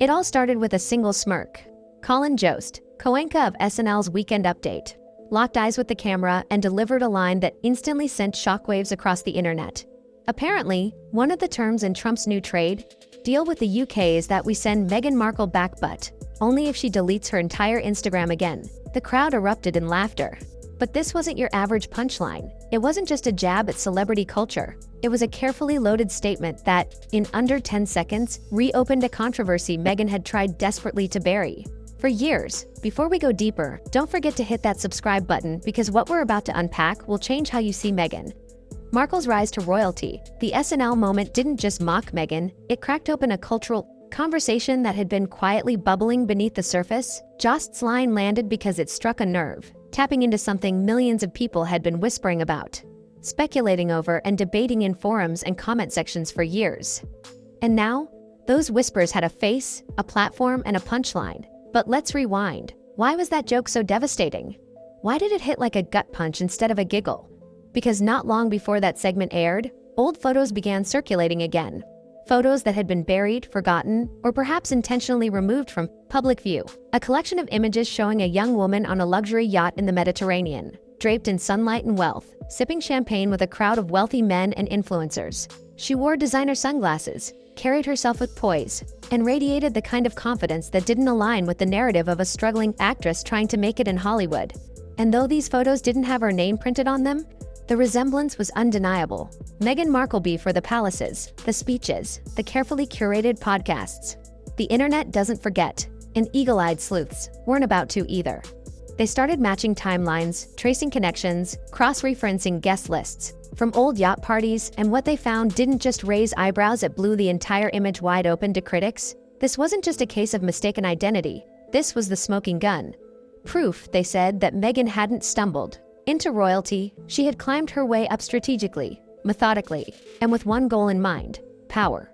It all started with a single smirk. Colin Jost, co-anchor of SNL's Weekend Update, locked eyes with the camera and delivered a line that instantly sent shockwaves across the internet. Apparently, one of the terms in Trump's new trade deal with the UK is that we send Meghan Markle back, but only if she deletes her entire Instagram again. The crowd erupted in laughter. But this wasn't your average punchline. It wasn't just a jab at celebrity culture. It was a carefully loaded statement that, in under 10 seconds, reopened a controversy Meghan had tried desperately to bury for years. Before we go deeper, don't forget to hit that subscribe button because what we're about to unpack will change how you see Meghan Markle's rise to royalty. The SNL moment didn't just mock Meghan, it cracked open a cultural conversation that had been quietly bubbling beneath the surface. Jost's line landed because it struck a nerve, tapping into something millions of people had been whispering about, speculating over, and debating in forums and comment sections for years. And now, those whispers had a face, a platform, and a punchline. But let's rewind. Why was that joke so devastating? Why did it hit like a gut punch instead of a giggle? Because not long before that segment aired, old photos began circulating again. Photos that had been buried, forgotten, or perhaps intentionally removed from public view. A collection of images showing a young woman on a luxury yacht in the Mediterranean, draped in sunlight and wealth, sipping champagne with a crowd of wealthy men and influencers. She wore designer sunglasses, carried herself with poise, and radiated the kind of confidence that didn't align with the narrative of a struggling actress trying to make it in Hollywood. And though these photos didn't have her name printed on them, the resemblance was undeniable. Meghan Markle for the palaces, the speeches, the carefully curated podcasts. The internet doesn't forget, and eagle-eyed sleuths weren't about to either. They started matching timelines, tracing connections, cross-referencing guest lists from old yacht parties, and what they found didn't just raise eyebrows, it blew the entire image wide open to critics. This wasn't just a case of mistaken identity, this was the smoking gun. Proof, they said, that Meghan hadn't stumbled into royalty. She had climbed her way up strategically, methodically, and with one goal in mind: power.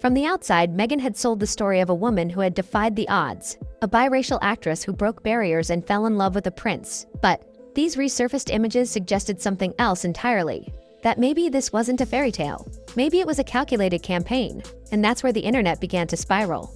From the outside, Meghan had sold the story of a woman who had defied the odds, a biracial actress who broke barriers and fell in love with a prince. But these resurfaced images suggested something else entirely. That maybe this wasn't a fairy tale. Maybe it was a calculated campaign. And that's where the internet began to spiral.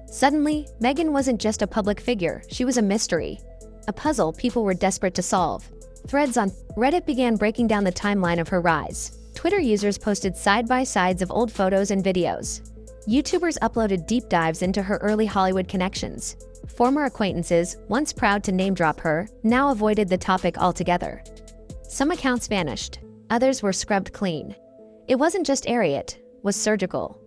Suddenly, Meghan wasn't just a public figure, she was a mystery. A puzzle people were desperate to solve. Threads on Reddit began breaking down the timeline of her rise. Twitter users posted side-by-sides of old photos and videos. YouTubers uploaded deep dives into her early Hollywood connections. Former acquaintances, once proud to name-drop her, now avoided the topic altogether. Some accounts vanished. Others were scrubbed clean. It wasn't just airy, it was surgical.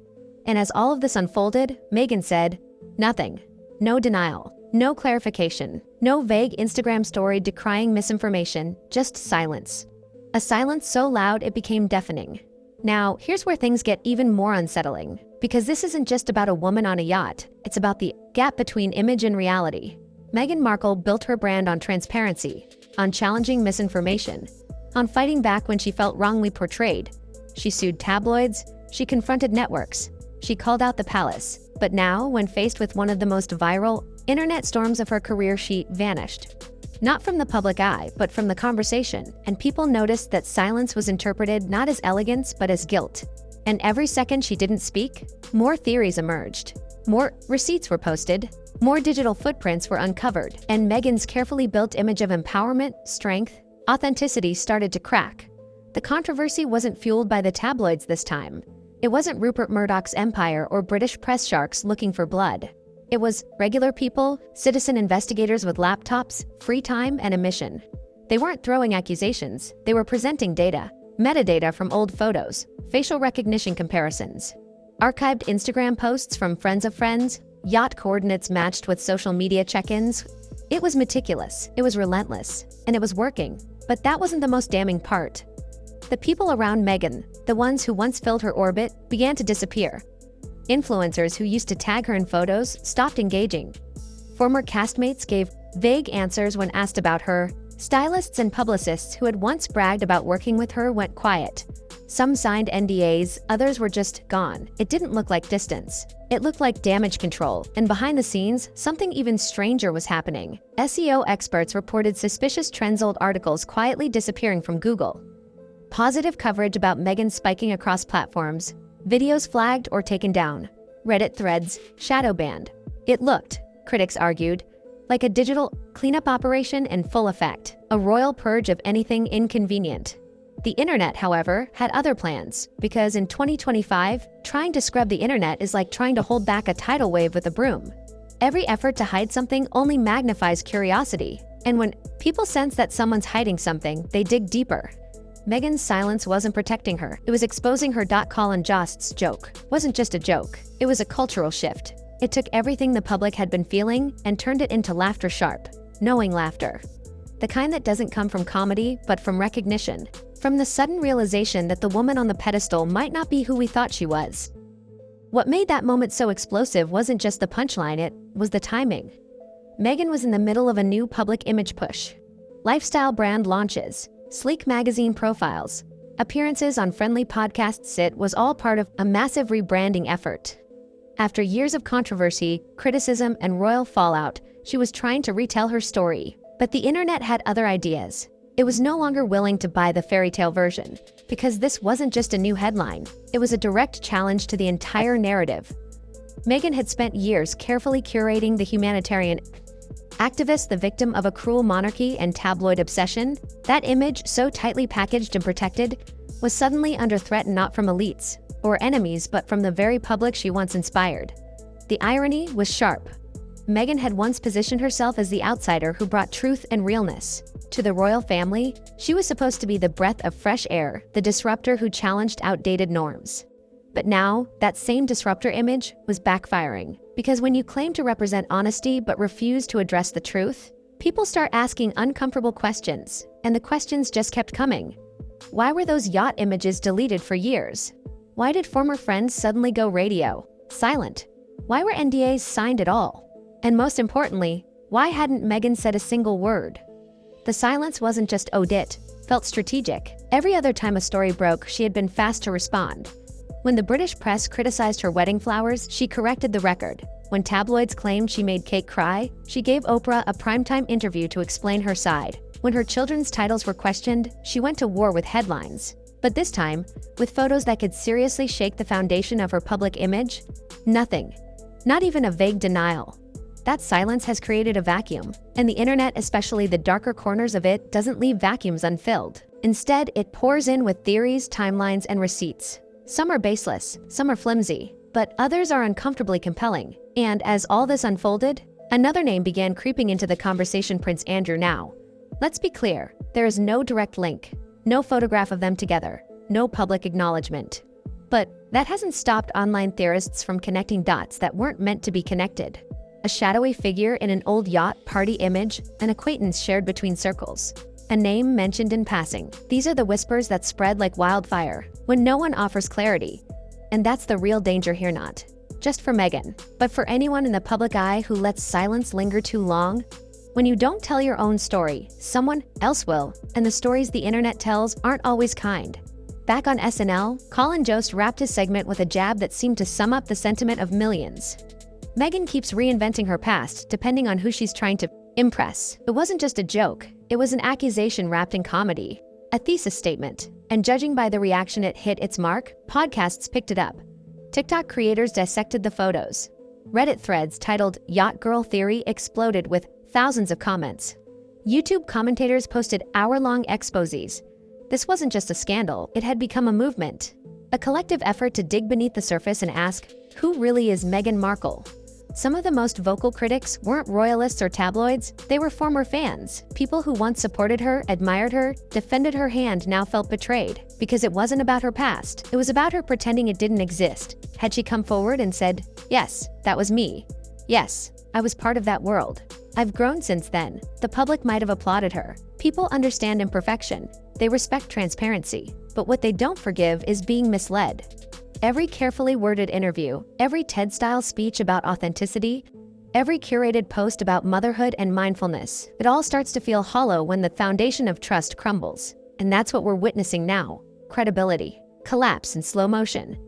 And as all of this unfolded, Meghan said, nothing. No denial. No clarification. No vague Instagram story decrying misinformation. Just silence. A silence so loud it became deafening. Now, here's where things get even more unsettling. Because this isn't just about a woman on a yacht. It's about the gap between image and reality. Meghan Markle built her brand on transparency, on challenging misinformation, on fighting back when she felt wrongly portrayed. She sued tabloids, she confronted networks, she called out the palace. But now, when faced with one of the most viral internet storms of her career, she vanished. Not from the public eye, but from the conversation, and people noticed that silence was interpreted not as elegance but as guilt. And every second she didn't speak, more theories emerged. More receipts were posted, more digital footprints were uncovered, and Meghan's carefully built image of empowerment, strength, authenticity started to crack. The controversy wasn't fueled by the tabloids this time. It wasn't Rupert Murdoch's empire or British press sharks looking for blood. It was regular people, citizen investigators with laptops, free time, and a mission. They weren't throwing accusations, they were presenting data, metadata from old photos, facial recognition comparisons, archived Instagram posts from friends of friends, yacht coordinates matched with social media check-ins. It was meticulous, it was relentless, and it was working. But that wasn't the most damning part. The people around Meghan, the ones who once filled her orbit, began to disappear. Influencers who used to tag her in photos stopped engaging. Former castmates gave vague answers when asked about her. Stylists and publicists who had once bragged about working with her went quiet. Some signed NDAs, others were just gone. It didn't look like distance. It looked like damage control, and behind the scenes, something even stranger was happening. SEO experts reported suspicious trends-old articles quietly disappearing from Google. Positive coverage about Meghan spiking across platforms. Videos flagged or taken down. Reddit threads shadow banned. It looked, critics argued, like a digital cleanup operation in full effect, a royal purge of anything inconvenient. The internet, however, had other plans, because in 2025, trying to scrub the internet is like trying to hold back a tidal wave with a broom. Every effort to hide something only magnifies curiosity, and when people sense that someone's hiding something, they dig deeper. Meghan's silence wasn't protecting her, it was exposing her. Colin Jost's joke wasn't just a joke, it was a cultural shift. It took everything the public had been feeling and turned it into laughter, sharp, knowing laughter. The kind that doesn't come from comedy, but from recognition. From the sudden realization that the woman on the pedestal might not be who we thought she was. What made that moment so explosive wasn't just the punchline, it was the timing. Meghan was in the middle of a new public image push. Lifestyle brand launches, sleek magazine profiles, appearances on friendly podcasts. It was all part of a massive rebranding effort. After years of controversy, criticism, and royal fallout, she was trying to retell her story. But the internet had other ideas. It was no longer willing to buy the fairy tale version, because this wasn't just a new headline, it was a direct challenge to the entire narrative. Meghan had spent years carefully curating the humanitarian activist, the victim of a cruel monarchy and tabloid obsession. That image, so tightly packaged and protected, was suddenly under threat, not from elites or enemies, but from the very public she once inspired. The irony was sharp. Meghan had once positioned herself as the outsider who brought truth and realness. To the royal family, she was supposed to be the breath of fresh air, the disruptor who challenged outdated norms. But now, that same disruptor image was backfiring. Because when you claim to represent honesty but refuse to address the truth, people start asking uncomfortable questions, and the questions just kept coming. Why were those yacht images deleted for years? Why did former friends suddenly go radio silent? Why were NDAs signed at all? And most importantly, why hadn't Meghan said a single word? The silence wasn't just it felt strategic. Every other time a story broke, she had been fast to respond. When the British press criticized her wedding flowers, she corrected the record. When tabloids claimed she made cake cry, she gave Oprah a primetime interview to explain her side. When her children's titles were questioned, she went to war with headlines. But this time, with photos that could seriously shake the foundation of her public image, nothing. Not even a vague denial. That silence has created a vacuum, and the internet, especially the darker corners of it, doesn't leave vacuums unfilled. Instead, it pours in with theories, timelines, and receipts. Some are baseless, some are flimsy, but others are uncomfortably compelling. And as all this unfolded, another name began creeping into the conversation: Prince Andrew. Now, let's be clear, there is no direct link, no photograph of them together, no public acknowledgement. But that hasn't stopped online theorists from connecting dots that weren't meant to be connected. A shadowy figure in an old yacht party image, an acquaintance shared between circles, a name mentioned in passing. These are the whispers that spread like wildfire when no one offers clarity. And that's the real danger here, not just for Meghan, but for anyone in the public eye who lets silence linger too long. When you don't tell your own story, someone else will, and the stories the internet tells aren't always kind. Back on SNL, Colin Jost wrapped his segment with a jab that seemed to sum up the sentiment of millions. Meghan keeps reinventing her past, depending on who she's trying to impress. It wasn't just a joke, it was an accusation wrapped in comedy, a thesis statement. And judging by the reaction it hit its mark, podcasts picked it up. TikTok creators dissected the photos. Reddit threads titled Yacht Girl Theory exploded with thousands of comments. YouTube commentators posted hour-long exposés. This wasn't just a scandal, it had become a movement. A collective effort to dig beneath the surface and ask, who really is Meghan Markle? Some of the most vocal critics weren't royalists or tabloids, they were former fans. People who once supported her, admired her, defended her hand now felt betrayed. Because it wasn't about her past, it was about her pretending it didn't exist. Had she come forward and said, yes, that was me. Yes, I was part of that world. I've grown since then. The public might have applauded her. People understand imperfection. They respect transparency. But what they don't forgive is being misled. Every carefully worded interview, every TED-style speech about authenticity, every curated post about motherhood and mindfulness, it all starts to feel hollow when the foundation of trust crumbles. And that's what we're witnessing now. Credibility. Collapse in slow motion.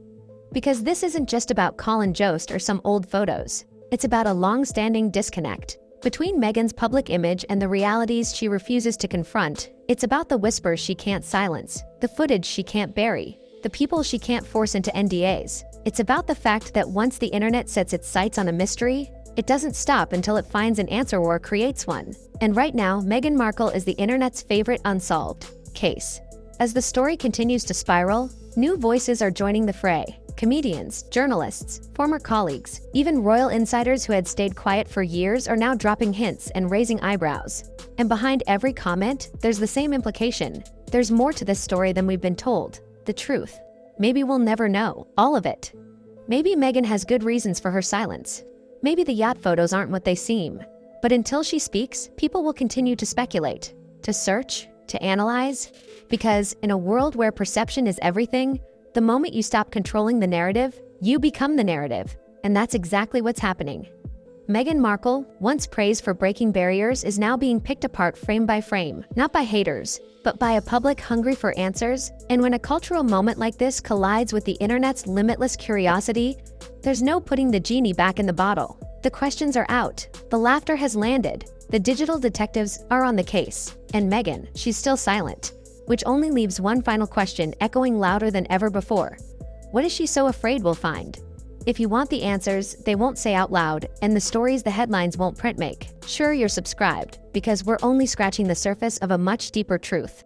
Because this isn't just about Colin Jost or some old photos. It's about a long-standing disconnect between Meghan's public image and the realities she refuses to confront. It's about the whispers she can't silence, the footage she can't bury, the people she can't force into NDAs. It's about the fact that once the internet sets its sights on a mystery, It doesn't stop until it finds an answer or creates one. And right now, Meghan Markle is the internet's favorite unsolved case. As the story continues to spiral, new voices are joining the fray. Comedians, journalists, former colleagues, even royal insiders who had stayed quiet for years are now dropping hints and raising eyebrows. And behind every comment, there's the same implication. There's more to this story than we've been told. The truth. Maybe we'll never know all of it. Maybe Meghan has good reasons for her silence. Maybe the yacht photos aren't what they seem. But until she speaks, people will continue to speculate, to search, to analyze. Because in a world where perception is everything, the moment you stop controlling the narrative, you become the narrative. And that's exactly what's happening. Meghan Markle, once praised for breaking barriers, is now being picked apart frame by frame, not by haters, but by a public hungry for answers. And when a cultural moment like this collides with the internet's limitless curiosity, there's no putting the genie back in the bottle. The questions are out. The laughter has landed. The digital detectives are on the case. And Meghan, she's still silent. Which only leaves one final question echoing louder than ever before. What is she so afraid we'll find? If you want the answers, they won't say out loud, and the stories the headlines won't print make. Sure, you're subscribed, because we're only scratching the surface of a much deeper truth.